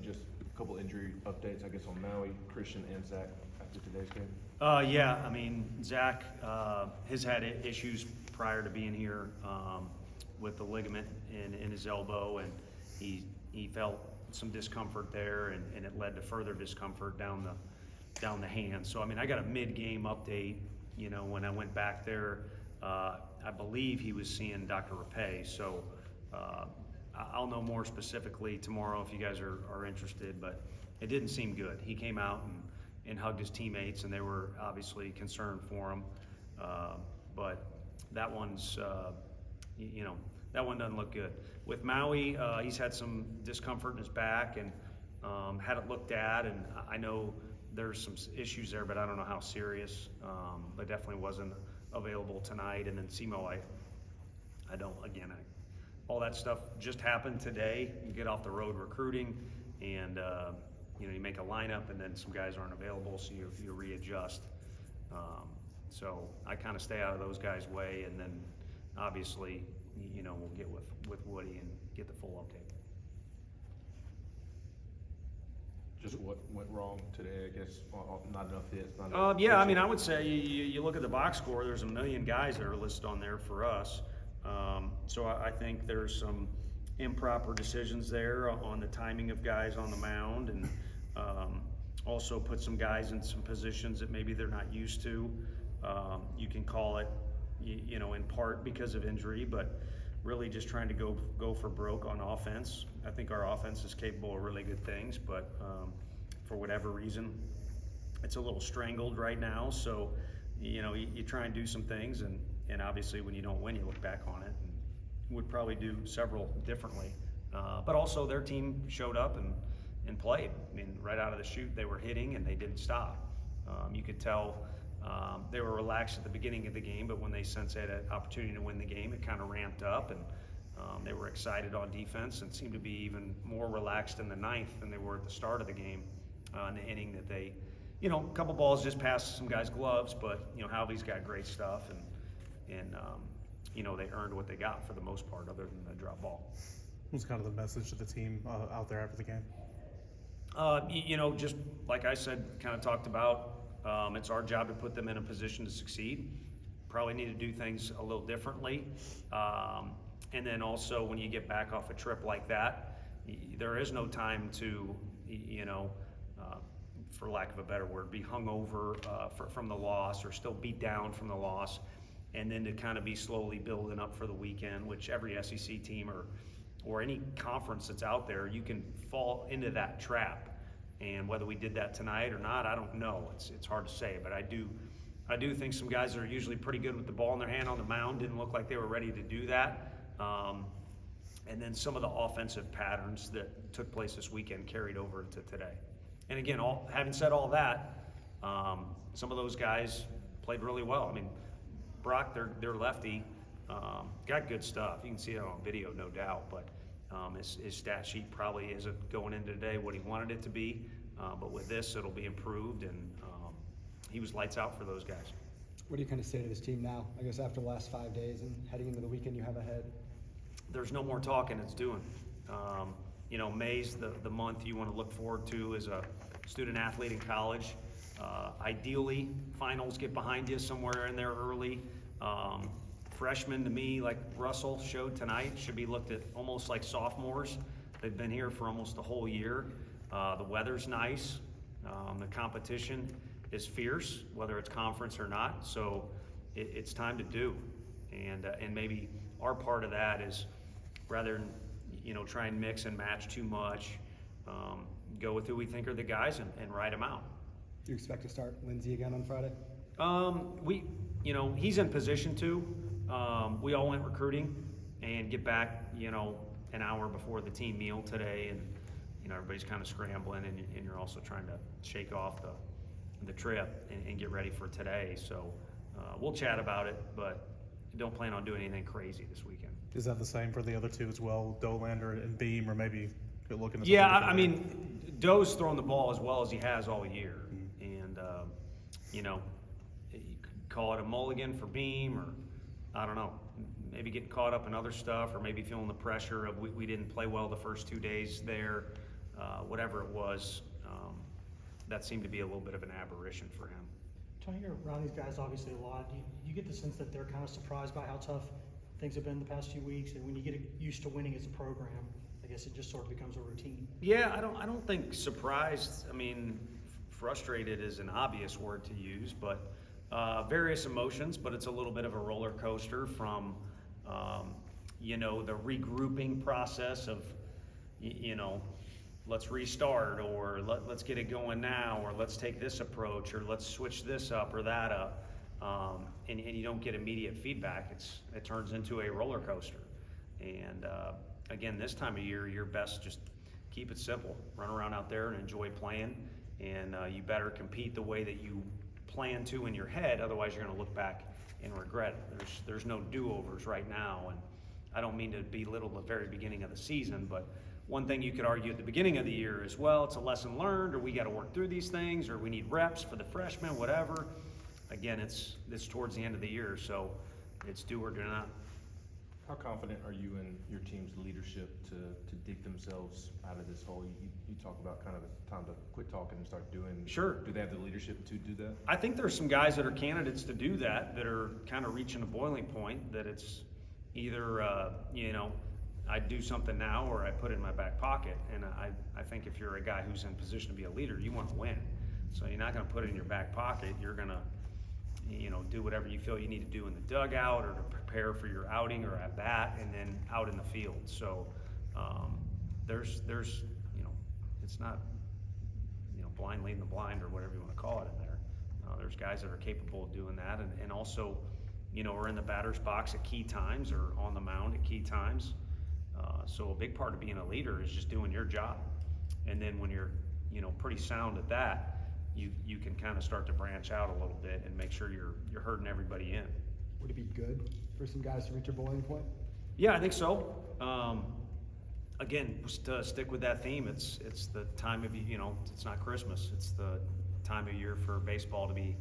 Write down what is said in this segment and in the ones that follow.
just a couple injury updates, I guess, on Maui, Christian and Zach after today's game. Yeah, I mean, Zach has had issues prior to being here with the ligament in his elbow, and he felt some discomfort there, and it led to further discomfort down the hand. So, I mean, I got a mid-game update, you know, when I went back there. I believe he was seeing Dr. Rapay, so I'll know more specifically tomorrow if you guys are interested, but it didn't seem good. He came out and hugged his teammates, and they were obviously concerned for him. But that one's, you know, that one doesn't look good. With Maui, he's had some discomfort in his back and had it looked at, and I know there's some issues there, but I don't know how serious. But definitely wasn't available tonight. And then Simo, I don't, again, all that stuff just happened today. You get off the road recruiting, and you know, you make a lineup, and then some guys aren't available, so you readjust. So I kind of stay out of those guys' way, and then obviously, you know, we'll get with Woody and get the full update. Just what went wrong today, I guess? Not enough hits. Yeah, I mean, I would say you look at the box score, there's a million guys that are listed on there for us. So I think there's some improper decisions there on the timing of guys on the mound, and also put some guys in some positions that maybe they're not used to. You can call it, you know, in part because of injury, but really just trying to go for broke on offense. I think our offense is capable of really good things, but for whatever reason, it's a little strangled right now. So, you know, you try and do some things, and obviously when you don't win, you look back on it and would probably do several differently. But also their team showed up and played. I mean, right out of the chute, they were hitting and they didn't stop. You could tell they were relaxed at the beginning of the game, but when they sensed they had an opportunity to win the game, it kind of ramped up, and they were excited on defense and seemed to be even more relaxed in the ninth than they were at the start of the game. In the inning that they, you know, a couple balls just past some guys' gloves, but, you know, Halvey's got great stuff, and you know, they earned what they got for the most part, other than the drop ball. What was kind of the message to the team out there after the game? You know, just like I said, kind of talked about, it's our job to put them in a position to succeed. Probably need to do things a little differently. And then also when you get back off a trip like that, there is no time to, you know, for lack of a better word, be hungover from the loss, or still beat down from the loss, and then to kind of be slowly building up for the weekend, which every SEC team or any conference that's out there, you can fall into that trap. And whether we did that tonight or not, I don't know. It's hard to say, but I do think some guys that are usually pretty good with the ball in their hand on the mound didn't look like they were ready to do that. And then some of the offensive patterns that took place this weekend carried over to today. And again, having said all that, some of those guys played really well. I mean, Brock, their lefty, got good stuff. You can see it on video, no doubt, but his stat sheet probably isn't going into today what he wanted it to be, but with this, it'll be improved, and he was lights out for those guys. What do you kind of say to this team now, I guess, after the last 5 days and heading into the weekend you have ahead? There's no more talking, it's doing. You know, May's the month you want to look forward to as a student athlete in college. Ideally, finals get behind you somewhere in there early. Freshmen, to me, like Russell showed tonight, should be looked at almost like sophomores. They've been here for almost a whole year. The weather's nice. The competition is fierce, whether it's conference or not. So it's time to do. And maybe our part of that is, rather than, you know, try and mix and match too much, go with who we think are the guys and ride them out. Do you expect to start Lindsey again on Friday? You know, he's in position to. We all went recruiting and get back, you know, an hour before the team meal today, and, you know, everybody's kind of scrambling, and you're also trying to shake off the trip and get ready for today. So we'll chat about it, but don't plan on doing anything crazy this weekend. Is that the same for the other two as well, Dolander and Beam, or maybe you're looking at? Yeah, I mean, Doe's thrown the ball as well as he has all year, and you know, you could call it a mulligan for Beam, or I don't know, maybe getting caught up in other stuff, or maybe feeling the pressure of we didn't play well the first 2 days there. whatever it was, that seemed to be a little bit of an aberration for him. Tony, you're around these guys obviously a lot. Do you get the sense that they're kind of surprised by how tough things have been the past few weeks? And when you get used to winning as a program, I guess it just sort of becomes a routine. Yeah, I don't think surprised. I mean, frustrated is an obvious word to use, but various emotions. But it's a little bit of a roller coaster from, the regrouping process of, let's restart, or let's get it going now, or let's take this approach, or let's switch this up or that up, and you don't get immediate feedback. It turns into a roller coaster. And again, this time of year, you're best just keep it simple. Run around out there and enjoy playing, and you better compete the way that you plan to in your head. Otherwise, you're going to look back and regret it. There's no do-overs right now, and I don't mean to belittle the very beginning of the season, but one thing you could argue at the beginning of the year is, well, it's a lesson learned, or we got to work through these things, or we need reps for the freshmen, whatever. Again, it's towards the end of the year, so it's do or do not. How confident are you in your team's leadership to dig themselves out of this hole? You talk about kind of the time to quit talking and start doing. Sure. Do they have the leadership to do that? I think there's some guys that are candidates to do that are kind of reaching a boiling point, that it's either, I do something now or I put it in my back pocket. And I think if you're a guy who's in position to be a leader, you want to win. So you're not going to put it in your back pocket. You're going to, do whatever you feel you need to do in the dugout, or to prepare for your outing or at bat, and then out in the field. So there's it's not, blind leading the blind, or whatever you want to call it in there. There's guys that are capable of doing that, and also, are in the batter's box at key times, or on the mound at key times. So a big part of being a leader is just doing your job. And then when you're, pretty sound at that, you can kind of start to branch out a little bit and make sure you're herding everybody in. Would it be good for some guys to reach a boiling point? Yeah, I think so. Again, to stick with that theme, it's the time of, it's not Christmas. It's the time of year for baseball to be,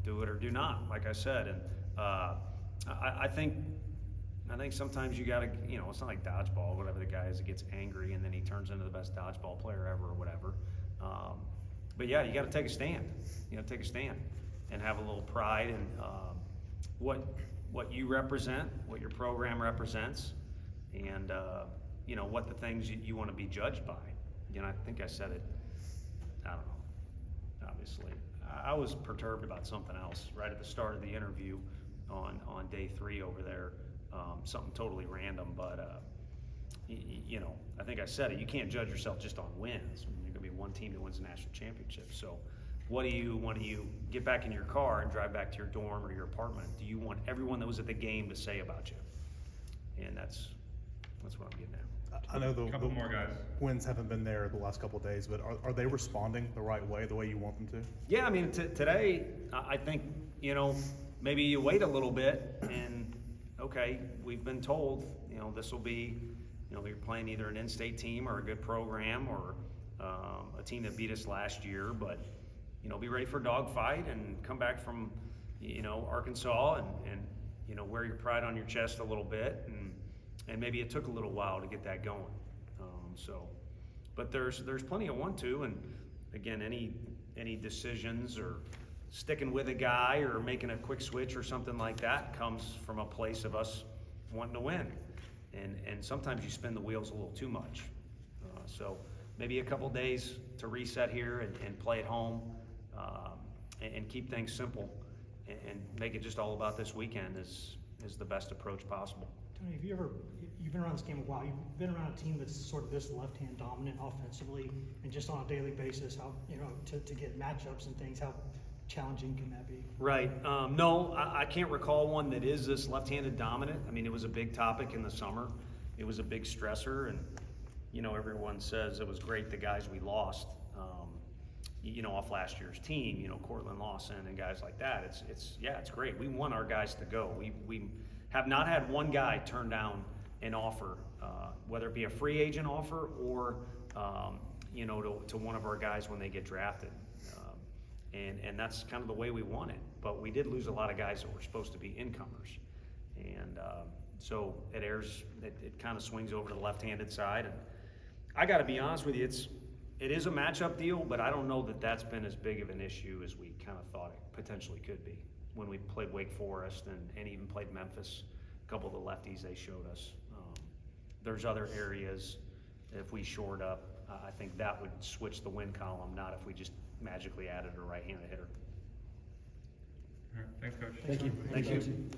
do it or do not, like I said. And I think sometimes you gotta, it's not like dodgeball, whatever the guy is that gets angry and then he turns into the best dodgeball player ever or whatever. But yeah, you gotta take a stand, and have a little pride in what you represent, what your program represents, and what the things you want to be judged by. I think I said it, I don't know, obviously. I was perturbed about something else right at the start of the interview on day 3 over there. Something totally random, but I think I said it. You can't judge yourself just on wins. You're gonna be one team that wins the national championship. So, what do you get back in your car and drive back to your dorm or your apartment? Do you want everyone that was at the game to say about you? And that's what I'm getting at. I know Couple more guys. wins haven't been there the last couple of days, but are they responding the right way, the way you want them to? Yeah, I mean, today, I think, maybe you wait a little bit and, okay, we've been told, this will be, you're playing either an in-state team or a good program, or a team that beat us last year, but, be ready for a dogfight and come back from, Arkansas and wear your pride on your chest a little bit. And maybe it took a little while to get that going. But there's plenty of 1-2, and again, any decisions or sticking with a guy or making a quick switch or something like that comes from a place of us wanting to win. And sometimes you spin the wheels a little too much. So maybe a couple days to reset here and play at home, and keep things simple, and make it just all about this weekend is the best approach possible. Tony, you've been around this game a while. You've been around a team that's sort of this left-hand dominant offensively, and just on a daily basis, how, to get matchups and things, how challenging can that be? Right. No, I can't recall one that is this left-handed dominant. I mean, it was a big topic in the summer. It was a big stressor, and, everyone says it was great the guys we lost, off last year's team, Cortland Lawson and guys like that. It's great. We want our guys to go. We have not had one guy turn down an offer, whether it be a free agent offer or, to one of our guys when they get drafted. And that's kind of the way we want it. But we did lose a lot of guys that were supposed to be incomers. And so it kind of swings over to the left-handed side. And I gotta be honest with you, it is a matchup deal, but I don't know that that's been as big of an issue as we kind of thought it potentially could be. When we played Wake Forest and even played Memphis, a couple of the lefties they showed us. There's other areas, if we shored up, I think that would switch the win column, not if we just magically added a right-handed hitter. All right, thanks, Coach. Thank you. Thank you.